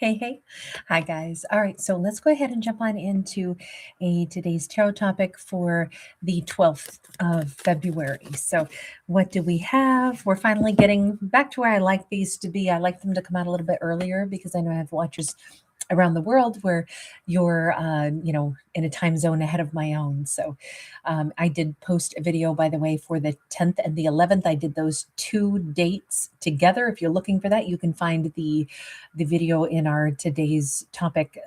Hey, hey. Hi, guys. All right, so let's go ahead and jump on into today's tarot topic for the 12th of February. So, what do we have? We're finally getting back to where I like these to be. I like them to come out a little bit earlier because I know I have watchers around the world where you're, in a time zone ahead of my own. So, I did post a video, by the way, for the 10th and the 11th. I did those two dates together. If you're looking for that, you can find the video in our today's topic,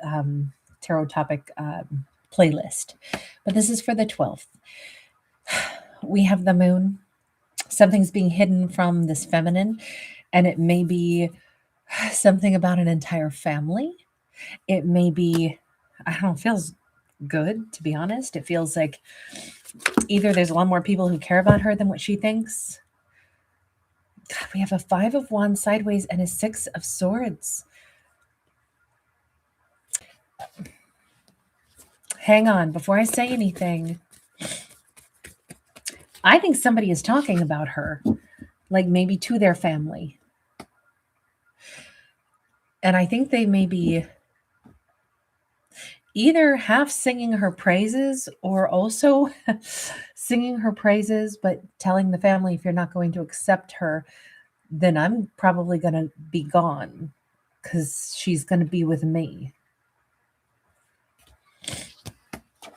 tarot topic playlist. But this is for the 12th. We have the moon. Something's being hidden from this feminine, and it may be something about an entire family. It may be, I don't know, it feels good, to be honest. It feels like either there's a lot more people who care about her than what she thinks. God, we have a 5 of Wands sideways and a 6 of Swords. Hang on, before I say anything, I think somebody is talking about her, like maybe to their family. And I think they may be either half singing her praises or also singing her praises, but telling the family, if you're not going to accept her, then I'm probably going to be gone because she's going to be with me.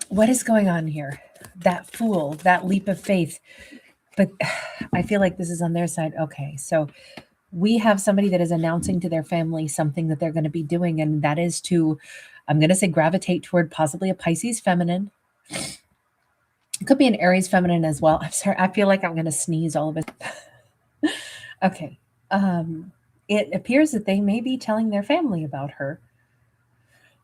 What is going on here? That fool, that leap of faith. But I feel like this is on their side. Okay, so we have somebody that is announcing to their family something that they're going to be doing, and that is to, I'm going to say, gravitate toward possibly a Pisces feminine. It could be an Aries feminine as well. I'm sorry, I feel like I'm going to sneeze all of it. Okay. It appears that they may be telling their family about her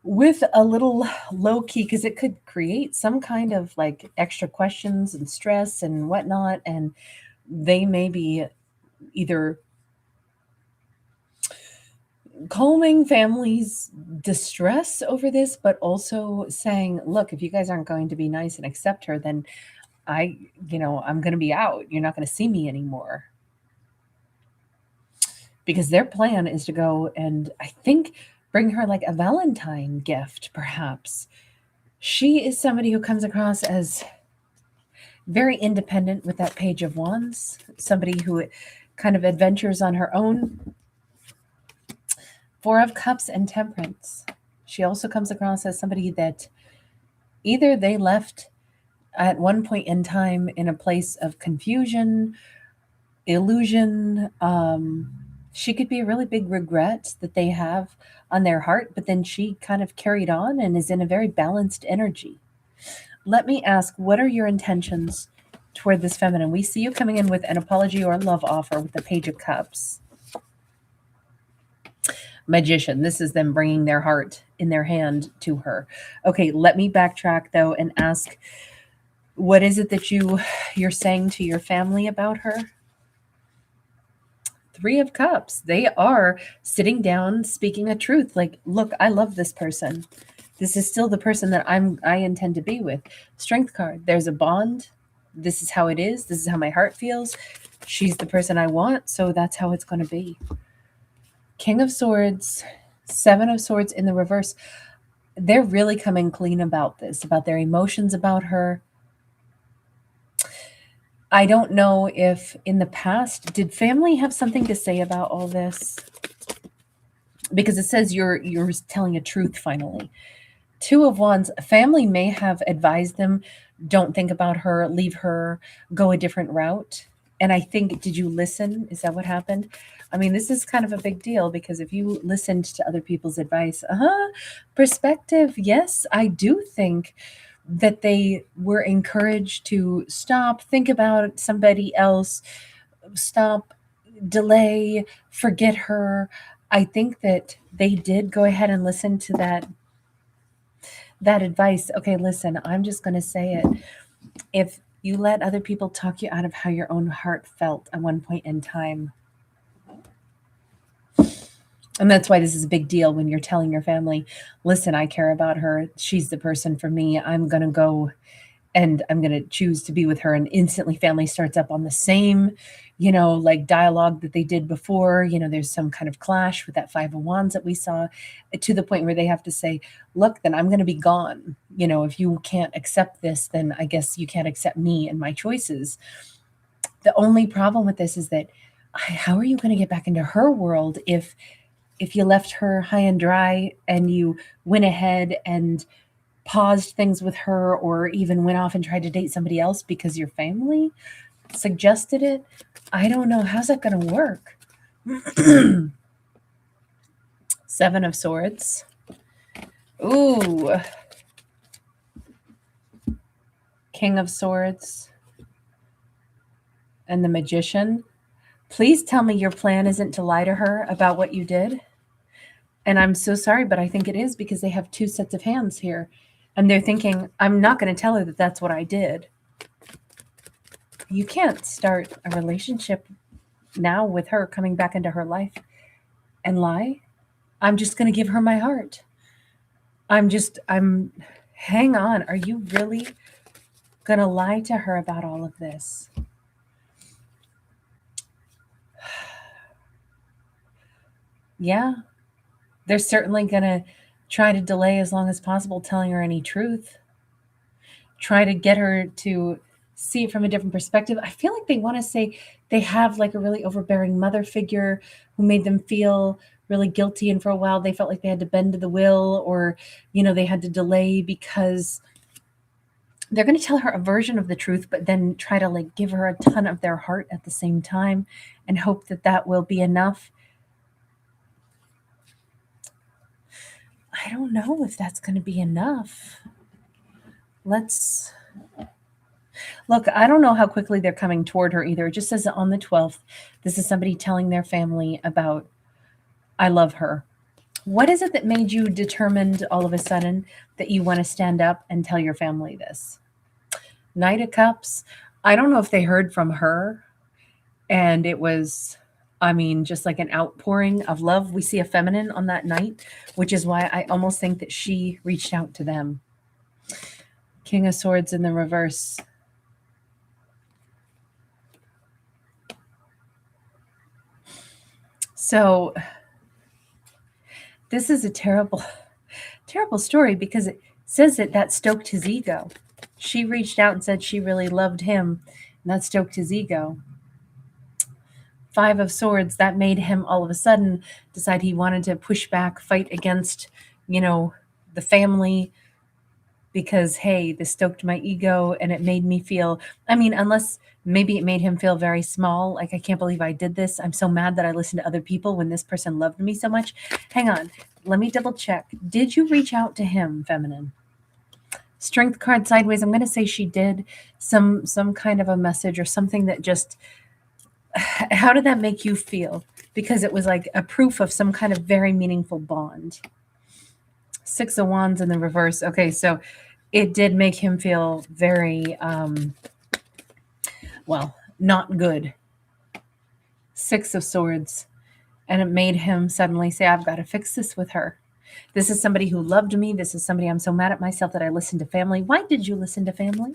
with a little low key, because it could create some kind of like extra questions and stress and whatnot. And they may be either calming families' distress over this, but also saying, look, if you guys aren't going to be nice and accept her, then I'm going to be out. You're not going to see me anymore. Because their plan is to go and, I think, bring her like a Valentine gift, perhaps. She is somebody who comes across as very independent with that Page of Wands, somebody who kind of adventures on her own. 4 of Cups and Temperance. She also comes across as somebody that either they left at one point in time in a place of confusion, illusion. She could be a really big regret that they have on their heart, but then she kind of carried on and is in a very balanced energy. Let me ask, what are your intentions toward this feminine? We see you coming in with an apology or a love offer with the Page of Cups. Magician. This is them bringing their heart in their hand to her. Okay, let me backtrack though and ask, what is it that you're saying to your family about her? 3 of Cups. They are sitting down, speaking a truth. Like, look, I love this person. This is still the person that I intend to be with. Strength card. There's a bond. This is how it is. This is how my heart feels. She's the person I want, so that's how it's going to be. King of Swords, 7 of Swords in the reverse. They're really coming clean about this, about their emotions about her. I don't know if in the past, did family have something to say about all this? Because it says you're telling a truth finally. 2 of Wands, family may have advised them, don't think about her, leave her, go a different route. And I think, did you listen? Is that what happened? I mean, this is kind of a big deal because if you listened to other people's advice, perspective, yes, I do think that they were encouraged to stop, think about somebody else, stop, delay, forget her. I think that they did go ahead and listen to that advice. Okay, listen, I'm just going to say it. If you let other people talk you out of how your own heart felt at one point in time, and that's why this is a big deal when you're telling your family, listen, I care about her. She's the person for me. I'm going to go and I'm going to choose to be with her. And instantly family starts up on the same, like dialogue that they did before. There's some kind of clash with that Five of Wands that we saw, to the point where they have to say, look, then I'm going to be gone. If you can't accept this, then I guess you can't accept me and my choices. The only problem with this is that how are you going to get back into her world if you left her high and dry and you went ahead and paused things with her, or even went off and tried to date somebody else because your family suggested it? I don't know. How's that going to work? Seven of Swords. Ooh. King of Swords. And the Magician. Please tell me your plan isn't to lie to her about what you did. And I'm so sorry, but I think it is, because they have two sets of hands here. And they're thinking, I'm not going to tell her that that's what I did. You can't start a relationship now with her coming back into her life and lie. I'm just going to give her my heart. Hang on. Are you really going to lie to her about all of this? Yeah. They're certainly going to try to delay as long as possible telling her any truth. Try to get her to see it from a different perspective. I feel like they want to say they have like a really overbearing mother figure who made them feel really guilty. And for a while they felt like they had to bend to the will, or, they had to delay because they're going to tell her a version of the truth, but then try to like give her a ton of their heart at the same time and hope that that will be enough. I don't know if that's going to be enough. Look, I don't know how quickly they're coming toward her either. It just says that on the 12th, this is somebody telling their family about, I love her. What is it that made you determined all of a sudden that you want to stand up and tell your family this? Knight of Cups. I don't know if they heard from her and it was, just like an outpouring of love. We see a feminine on that night, which is why I almost think that she reached out to them. King of Swords in the reverse. So this is a terrible, terrible story, because it says that stoked his ego. She reached out and said she really loved him, and that stoked his ego. Five of Swords, that made him all of a sudden decide he wanted to push back, fight against, the family, because, hey, this stoked my ego and it made me feel, unless maybe it made him feel very small. Like, I can't believe I did this. I'm so mad that I listened to other people when this person loved me so much. Hang on. Let me double check. Did you reach out to him, feminine? Strength card sideways. I'm going to say she did. Some kind of a message or something that just, how did that make you feel? Because it was like a proof of some kind of very meaningful bond. Six of Wands in the reverse. Okay, so it did make him feel very, not good. Six of Swords. And it made him suddenly say, I've got to fix this with her. This is somebody who loved me. This is somebody I'm so mad at myself that I listened to family. Why did you listen to family?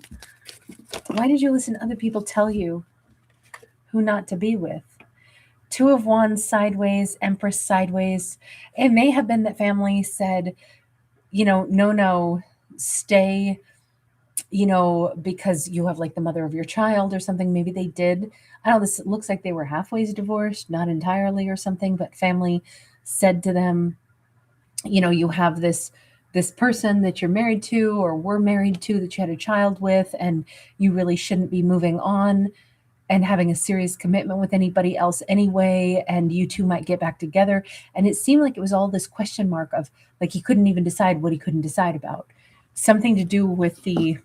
Why did you listen to other people tell you who not to be with? Two of Wands sideways, Empress sideways. It may have been that family said, no, stay, because you have like the mother of your child or something. Maybe they did. I don't know, this looks like they were halfway divorced, not entirely or something, but family said to them, you have this person that you're married to or were married to that you had a child with, and you really shouldn't be moving on and having a serious commitment with anybody else anyway, and you two might get back together. And it seemed like it was all this question mark of like he couldn't even decide what he couldn't decide about. Something to do with the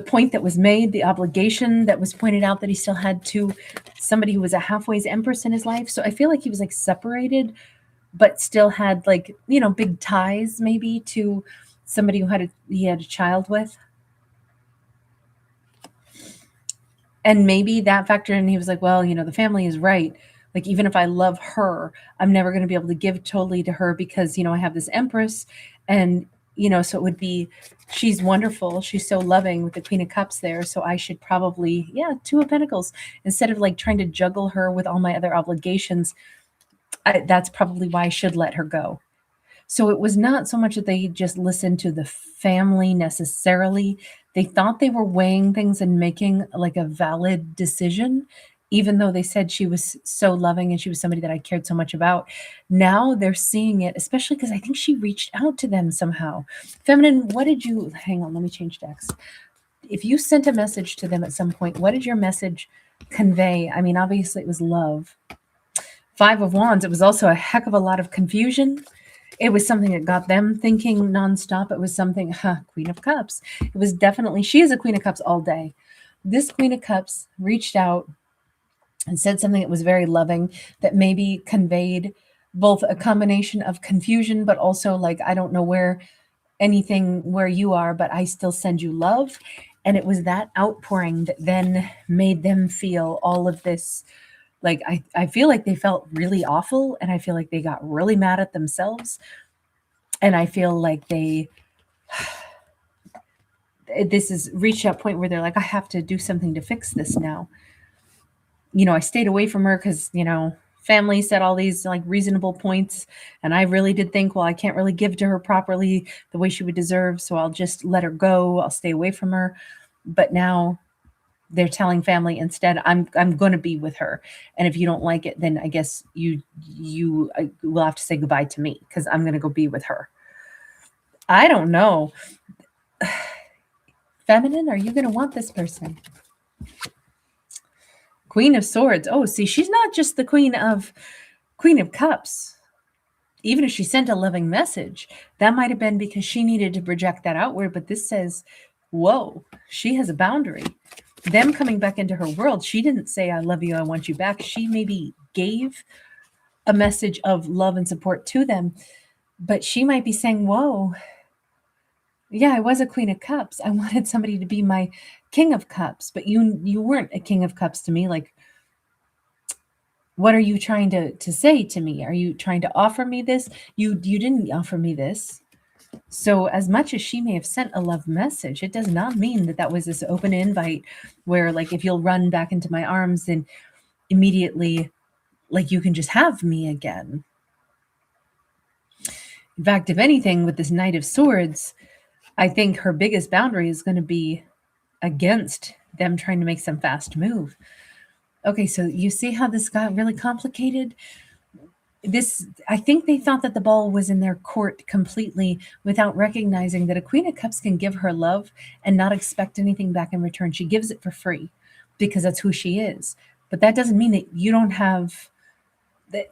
point that was made, the obligation that was pointed out that he still had to somebody who was a halfway's Empress in his life. So I feel like he was like separated, but still had like, big ties maybe to somebody who he had a child with. And maybe that factored in. He was like, well, the family is right. Like, even if I love her, I'm never going to be able to give totally to her because, I have this Empress, and, So it would be, she's wonderful, she's so loving with the Queen of Cups there, so I should probably, yeah, Two of Pentacles, instead of like trying to juggle her with all my other obligations. That's probably why I should let her go. So it was not so much that they just listened to the family necessarily. They thought they were weighing things and making like a valid decision, even though they said she was so loving and she was somebody that I cared so much about. Now they're seeing it, especially because I think she reached out to them somehow. Feminine, what did you, hang on, let me change decks. If you sent a message to them at some point, what did your message convey? I mean, obviously it was love. Five of Wands, it was also a heck of a lot of confusion. It was something that got them thinking nonstop. It was something, Queen of Cups. It was definitely, she is a Queen of Cups all day. This Queen of Cups reached out and said something that was very loving, that maybe conveyed both a combination of confusion, but also like, I don't know where you are, but I still send you love. And it was that outpouring that then made them feel all of this. Like, I feel like they felt really awful, and I feel like they got really mad at themselves. And I feel like this is reached that point where they're like, I have to do something to fix this now. I stayed away from her because, family said all these like reasonable points. And I really did think, well, I can't really give to her properly the way she would deserve. So I'll just let her go. I'll stay away from her. But now they're telling family instead, I'm going to be with her, and if you don't like it, then I guess you will have to say goodbye to me, because I'm going to go be with her. I don't know. Feminine, are you going to want this person? Queen of Swords. Oh, see, she's not just the Queen of Cups. Even if she sent a loving message, that might have been because she needed to project that outward. But this says, whoa, she has a boundary. Them coming back into her world, she didn't say, I love you, I want you back. She maybe gave a message of love and support to them, but she might be saying, whoa, yeah, I was a Queen of Cups. I wanted somebody to be my King of Cups, but you weren't a King of Cups to me. Like, what are you trying to say to me? Are you trying to offer me this? You didn't offer me this. So as much as she may have sent a love message, it does not mean that that was this open invite where, like, if you'll run back into my arms, then immediately, like, you can just have me again. In fact, if anything, with this Knight of Swords, I think her biggest boundary is going to be against them trying to make some fast move. Okay, so you see how this got really complicated? I think they thought that the ball was in their court completely, without recognizing that a Queen of Cups can give her love and not expect anything back in return. She gives it for free because that's who she is. But that doesn't mean that you don't have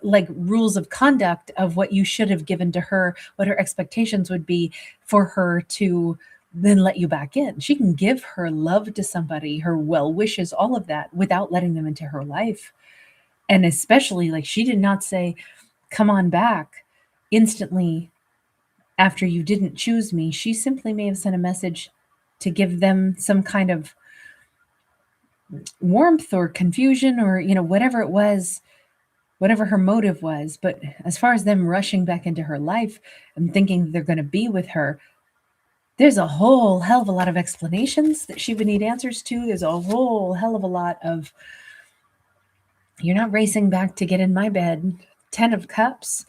like rules of conduct of what you should have given to her, what her expectations would be for her to then let you back in. She can give her love to somebody, her well wishes, all of that, without letting them into her life. And especially, like, she did not say, come on back instantly after you didn't choose me. She simply may have sent a message to give them some kind of warmth or confusion, or, whatever it was, whatever her motive was. But as far as them rushing back into her life and thinking they're going to be with her, there's a whole hell of a lot of explanations that she would need answers to. There's a whole hell of a lot of, you're not racing back to get in my bed. 10 of Cups,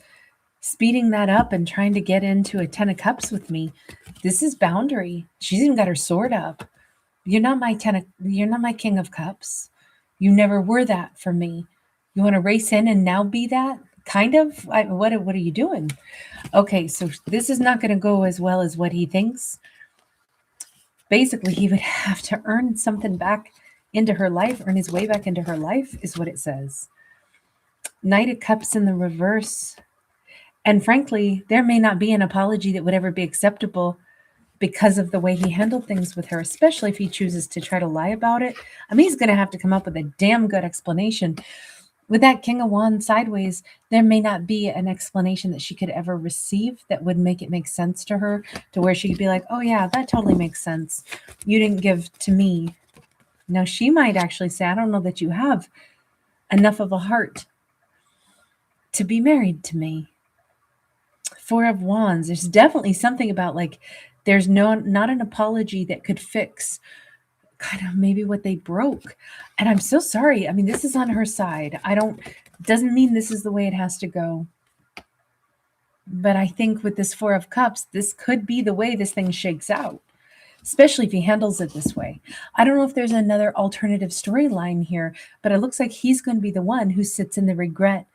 speeding that up and trying to get into a 10 of Cups with me. This is boundary. She's even got her sword up. You're not my King of Cups. You never were that for me. You want to race in and now be that? Kind of? What are you doing? Okay, so this is not going to go as well as what he thinks. Basically, he would have to earn something back into her life, earn his way back into her life, is what it says. Knight of Cups in the reverse. And frankly, there may not be an apology that would ever be acceptable because of the way he handled things with her, especially if he chooses to try to lie about it. I mean, he's going to have to come up with a damn good explanation. With that King of Wands sideways, there may not be an explanation that she could ever receive that would make it make sense to her, to where she could be like, oh yeah, that totally makes sense. You didn't give to me. Now, she might actually say, I don't know that you have enough of a heart to be married to me. Four of Wands. There's definitely something about like there's not an apology that could fix kind of maybe what they broke. And I'm so sorry. I mean, this is on her side. Doesn't mean this is the way it has to go. But I think with this Four of Cups, this could be the way this thing shakes out, especially if he handles it this way. I don't know if there's another alternative storyline here, but it looks like he's going to be the one who sits in the regret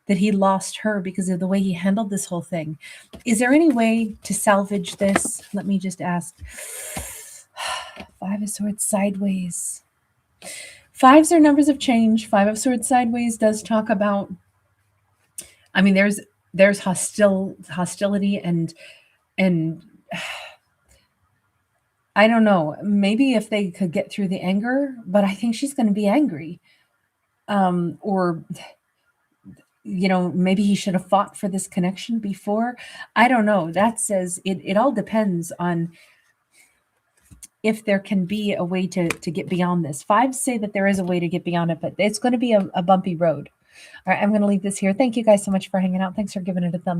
that he lost her because of the way he handled this whole thing. Is there any way to salvage this? Let me just ask. Five of Swords sideways. Fives are numbers of change. Five of Swords sideways does talk about, I mean, there's hostility and I don't know, maybe if they could get through the anger, but I think she's going to be angry. Or, maybe he should have fought for this connection before. I don't know. That says it all depends on if there can be a way to get beyond this. Fives say that there is a way to get beyond it, but it's going to be a bumpy road. All right, I'm going to leave this here. Thank you guys so much for hanging out. Thanks for giving it a thumbs